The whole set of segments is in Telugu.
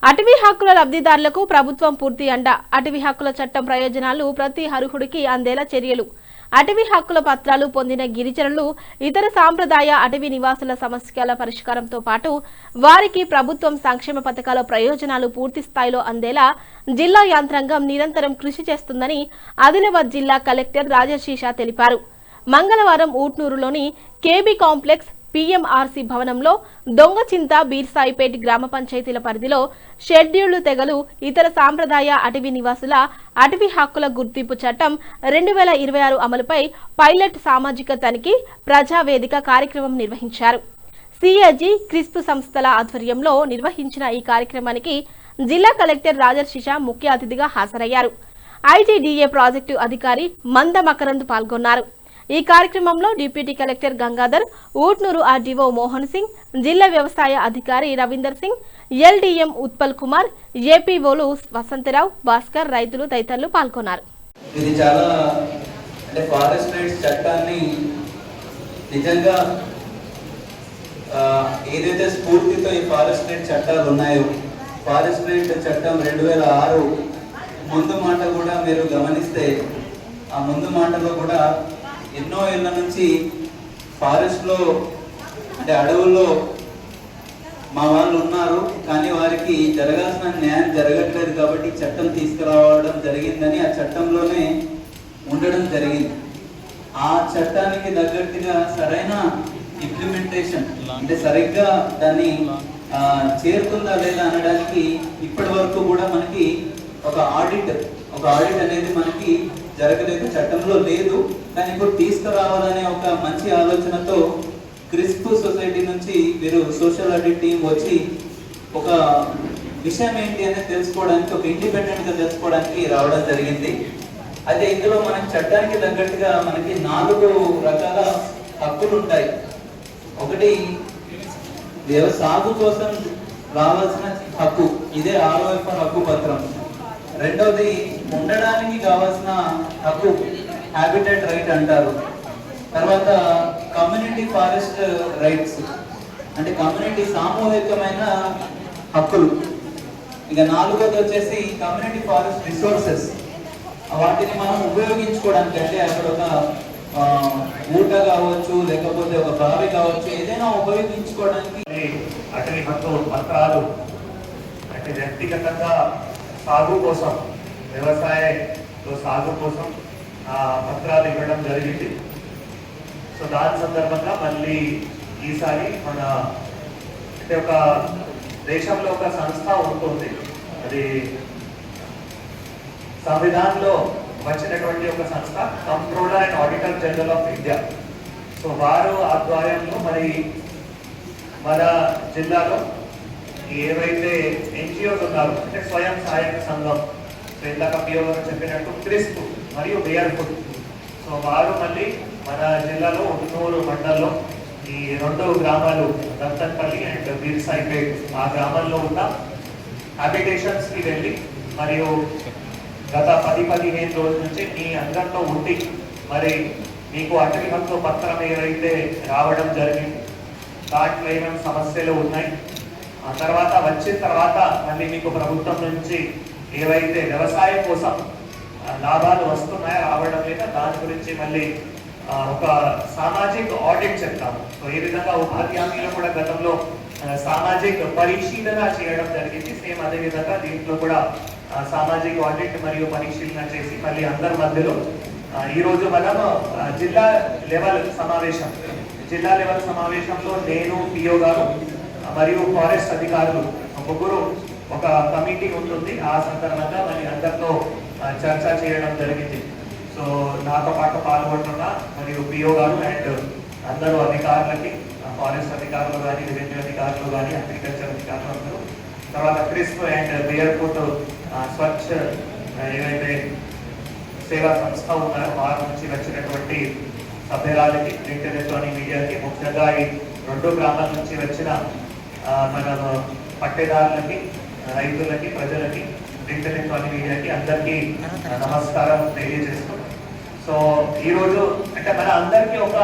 అటవీ హక్కుల లబ్ధిదారులకు ప్రభుత్వం పూర్తి అండ. అటవీ హక్కుల చట్టం ప్రయోజనాలు ప్రతి అర్హుడికి అందేలా చర్యలు. అటవీ హక్కుల పత్రాలు పొందిన గిరిజనులు, ఇతర సాంప్రదాయ అటవీ నివాసుల సమస్యల పరిష్కారంతో పాటు వారికి ప్రభుత్వం సంక్షేమ పథకాల ప్రయోజనాలు పూర్తి స్థాయిలో అందేలా జిల్లా యంత్రాంగం నిరంతరం కృషి చేస్తుందని ఆదిలాబాద్ జిల్లా కలెక్టర్ రాజశేష తెలిపారు. మంగళవారం ఊట్నూరులోని కేబీ కాంప్లెక్స్ పీఎంఆర్సీ భవనంలో దొంగచింత బీర్సాయిపేట్ గ్రామ పంచాయతీల పరిధిలో షెడ్యూల్డ్ తెగలు, ఇతర సాంప్రదాయ అటవీ నివాసుల అటవీ హక్కుల గుర్తింపు చట్టం 2026 అమలుపై పైలట్ సామాజిక తనిఖీ ప్రజావేదిక కార్యక్రమం నిర్వహించారు. సిఐజీ క్రిస్ప్ సంస్థల ఆధ్వర్యంలో నిర్వహించిన ఈ కార్యక్రమానికి జిల్లా కలెక్టర్ రాజశేష ముఖ్య అతిథిగా హాజరయ్యారు. ఐటీడీఏ ప్రాజెక్టు అధికారి మంద మకరంద్ పాల్గొన్నారు. ఈ కార్యక్రమంలో deputy collector Gangadhar, Utnoor RDO Mohan Singh, జిల్లా వ్యవసాయ అధికారి రవీందర్ సింగ్, ఎల్డీఎం ఉత్పల్ కుమార్, ఏపీఓలు వసంతరావు, భాస్కర్, రైతులు తదితరులు పాల్గొన్నారు. ఇది చాలా అంటే ఫారెస్ట్ రైట్స్ చట్టాన్ని నిజంగా ఏదైతే స్ఫూర్తితో ఈ ఫారెస్ట్ రైట్ చట్టాలు ఉన్నాయో, ఫారెస్ట్ రైట్ చట్టం 2006 ముందు మాట కూడా మీరు గమనిస్తే ఆ ముందు మాటలో కూడా ఎన్నో ఏళ్ళ నుంచి ఫారెస్ట్లో అంటే అడవుల్లో మా వాళ్ళు ఉన్నారు, కానీ వారికి జరగాల్సిన న్యాయం జరగట్లేదు కాబట్టి చట్టం తీసుకురావడం జరిగిందని ఆ చట్టంలోనే ఉండడం జరిగింది. ఆ చట్టానికి తగ్గట్టుగా సరైన ఇంప్లిమెంటేషన్ అంటే సరిగ్గా దాన్ని చేరుతుందా లేదా అనడానికి ఇప్పటి వరకు కూడా మనకి ఒక ఆడిట్ అనేది మనకి జరగలేదు, చట్టంలో లేదు. కానీ ఇప్పుడు తీసుకురావాలనే ఒక మంచి ఆలోచనతో క్రిస్ప్ సొసైటీ నుంచి వీరు సోషల్ ఆడిట్ టీం వచ్చి ఒక విషయం ఏంటి అనేది తెలుసుకోవడానికి, ఒక ఇండిపెండెంట్గా తెలుసుకోవడానికి రావడం జరిగింది. అయితే ఇందులో మనకి చట్టానికి తగ్గట్టుగా మనకి 4 రకాల హక్కులు ఉంటాయి. ఒకటి సాగు కోసం రావాల్సిన హక్కు, ఇదే 6వ హక్కు పత్రం. రెండవది ఉండడానికి కావాల్సిన హక్కు, హ్యాబిటేట్ రైట్ అంటారు. తర్వాత కమ్యూనిటీ ఫారెస్ట్ రైట్స్ అంటే కమ్యూనిటీ సామూహికమైన హక్కులు. ఇక 4వది వచ్చేసి కమ్యూనిటీ ఫారెస్ట్ రిసోర్సెస్, వాటిని మనం ఉపయోగించుకోవడానికి అంటే అక్కడ ఒక ఊట కావచ్చు, లేకపోతే ఒక బావి కావచ్చు, ఏదైనా ఉపయోగించుకోవడానికి. అటవీ హక్కు పత్రాలు అంటే వ్యక్తిగతంగా సాగు కోసం, వ్యవసాయంలో సాగు కోసం పత్రాలు ఇవ్వడం జరిగింది. సో దాని సందర్భంగా మళ్ళీ ఈసారి మన అంటే ఒక దేశంలో ఒక సంస్థ ఉంటుంది, అది సంవిధానంలో వచ్చినటువంటి ఒక సంస్థ, controller and auditor general of India. So వారు ఆధ్వర్యంలో మరి మన జిల్లాలో ఏవైతే ఎన్జిఓస్ ఉన్నారో అంటే స్వయం సహాయక సంఘం, ఇందాక పిఓ గారు చెప్పినట్టు క్రిస్ప్ మరియు బేర్ఫుట్, సో వారు మళ్ళీ మన జిల్లాలో ఉట్నూరు మండలంలో ఈ 2 గ్రామాలు దంతన్పల్లి అండ్ బీర్సాయిపేట్ ఆ గ్రామాల్లో ఉన్న హ్యాబిటేషన్స్కి వెళ్ళి మరియు గత 10-15 రోజుల నుంచి మీ అందరితో ఉండి మరి మీకు అటవీ హక్కు పత్రం ఏవైతే రావడం జరిగింది, దాంట్లో ఏమేమి సమస్యలు ఉన్నాయి, ఆ తర్వాత వచ్చిన తర్వాత మళ్ళీ మీకు ప్రభుత్వం నుంచి ఏవైతే వ్యవసాయం కోసం లాభాలు వస్తున్నాయో రావడం లేదా దాని గురించి మళ్ళీ ఒక సామాజిక ఆడిట్ చెప్తాము. సో ఈ విధంగా ఉపాధి హామీలో కూడా గతంలో సామాజిక పరిశీలన చేయడం జరిగింది. సేమ్ అదే విధంగా దీంట్లో కూడా సామాజిక ఆడిట్ మరియు పరిశీలన చేసి మళ్ళీ అందరి మధ్యలో ఈరోజు మనం జిల్లా లెవెల్ సమావేశంలో నేను, పిఓ గారు మరియు ఫారెస్ట్ అధికారులు ముగ్గురు ఒక కమిటీ ఉంటుంది. ఆ సందర్భంగా మరి అందరితో చర్చ చేయడం జరిగింది. సో నాతో పాటు పాల్గొంటున్న మరియు పిఓ గారు అండ్ అందరూ అధికారులకి, ఫారెస్ట్ అధికారులు కానీ, రెవెన్యూ అధికారులు కానీ, అగ్రికల్చర్ అధికారులు అందరూ, తర్వాత క్రిస్ప్ అండ్ బేర్ఫుట్ స్వచ్ఛ ఏవైతే సేవా సంస్థ ఉన్నారో వారి నుంచి వచ్చినటువంటి సభ్యురాలకి, ప్రింట్ ఎలక్ట్రానిక్ మీడియాకి, ముఖ్యంగా ఈ 2 గ్రామాల నుంచి వచ్చిన మన పట్టేదారులకి, రైతులకి, ప్రజలకి, ప్రింట్ ఎలక్ట్రానిక్ మీడియాకి అందరికీ నమస్కారం తెలియజేస్తూ, సో ఈరోజు అంటే మన అందరికీ ఒక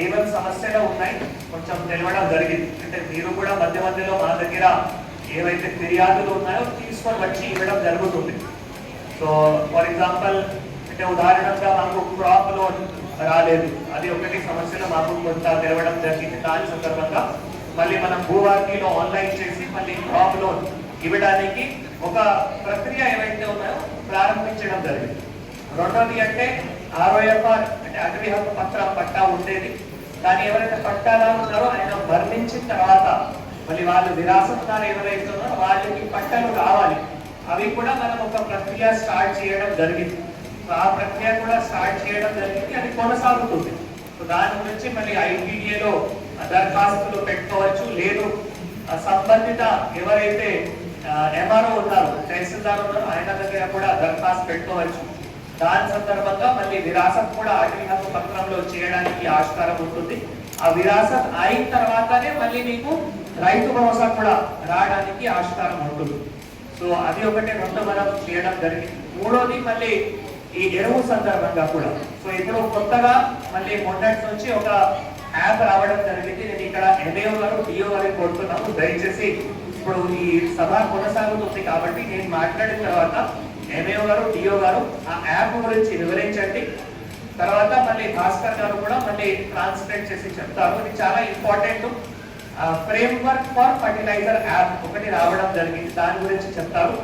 ఏమేమి సమస్యలు ఉన్నాయి కొంచెం తెలవడం జరిగింది. అంటే మీరు కూడా మధ్య మధ్యలో మా దగ్గర ఏవైతే ఫిర్యాదులు ఉన్నాయో తీసుకొని వచ్చి ఇవ్వడం జరుగుతుంది. సో ఫర్ ఎగ్జాంపుల్ అంటే ఉదాహరణగా మాకు క్రాప్ లోన్ రాలేదు, అది ఒకటి సమస్యను మాకు కొంత తెరవడం జరిగింది. దాని సందర్భంగా మళ్ళీ మనం భూవార్తీలో ఆన్లైన్ చేసి మళ్ళీ క్రాప్ లోన్ ఇవ్వడానికి ఒక ప్రక్రియ ఏవైతే ఉన్నాయో ప్రారంభించడం జరిగింది. రెండోది అంటే ROFR అంటే అటవీ హక్కు పత్రం పట్టా ఉండేది. కానీ ఎవరైతే పట్టాదారు ఉన్నారో ఆయన మరణించిన తర్వాత మళ్ళీ వాళ్ళు విరాసత్దారు ఎవరైతే ఉన్నారో వాళ్ళకి పట్టాలు రావాలి. అవి కూడా మనం ఒక ప్రక్రియ స్టార్ట్ చేయడం జరిగింది. సో ఆ ప్రక్రియ కూడా స్టార్ట్ చేయడం జరిగింది, అది కొనసాగుతుంది. సో దాని గురించి మళ్ళీ ITDAలో దరఖాస్తులు పెట్టుకోవచ్చు. లేదు సంబంధిత ఎవరైతే MRO ఉన్నారు, తహసీల్దార్ ఉన్నారో ఆయన దగ్గర కూడా దరఖాస్తు పెట్టుకోవచ్చు. దాని సందర్భంగా మళ్ళీ విరాసత్ కూడా అటవీ హక్కు పత్రంలో చేయడానికి ఆస్కారం ఉంటుంది. ఆ విరాసత్ అయిన తర్వాతనే మళ్ళీ మీకు రైతు భరోసా కూడా రావడానికి ఆస్కారం ఉంటుంది. సో అది ఒకటి రెండు మనం చేయడం జరిగింది. మూడోది మళ్ళీ ఈ ఎరువు సందర్భంగా కూడా సో ఇప్పుడు కొత్తగా మళ్ళీ మొన్నటి నుంచి ఒక యాప్ రావడం జరిగింది. నేను ఇక్కడ MAO గారు DO గారికి కోరుతున్నాము, దయచేసి ఇప్పుడు ఈ సభ కొనసాగుతుంది కాబట్టి నేను మాట్లాడిన తర్వాత MAO గారు DO గారు ఆ యాప్ గురించి వివరించండి. తర్వాత మళ్ళీ భాస్కర్ గారు కూడా మళ్ళీ ట్రాన్స్లేట్ చేసి చెప్తారు. ఇది చాలా important. Framework for fertiliser app ఒకటి రావడం జరిగింది, దాని గురించి చెప్తారు.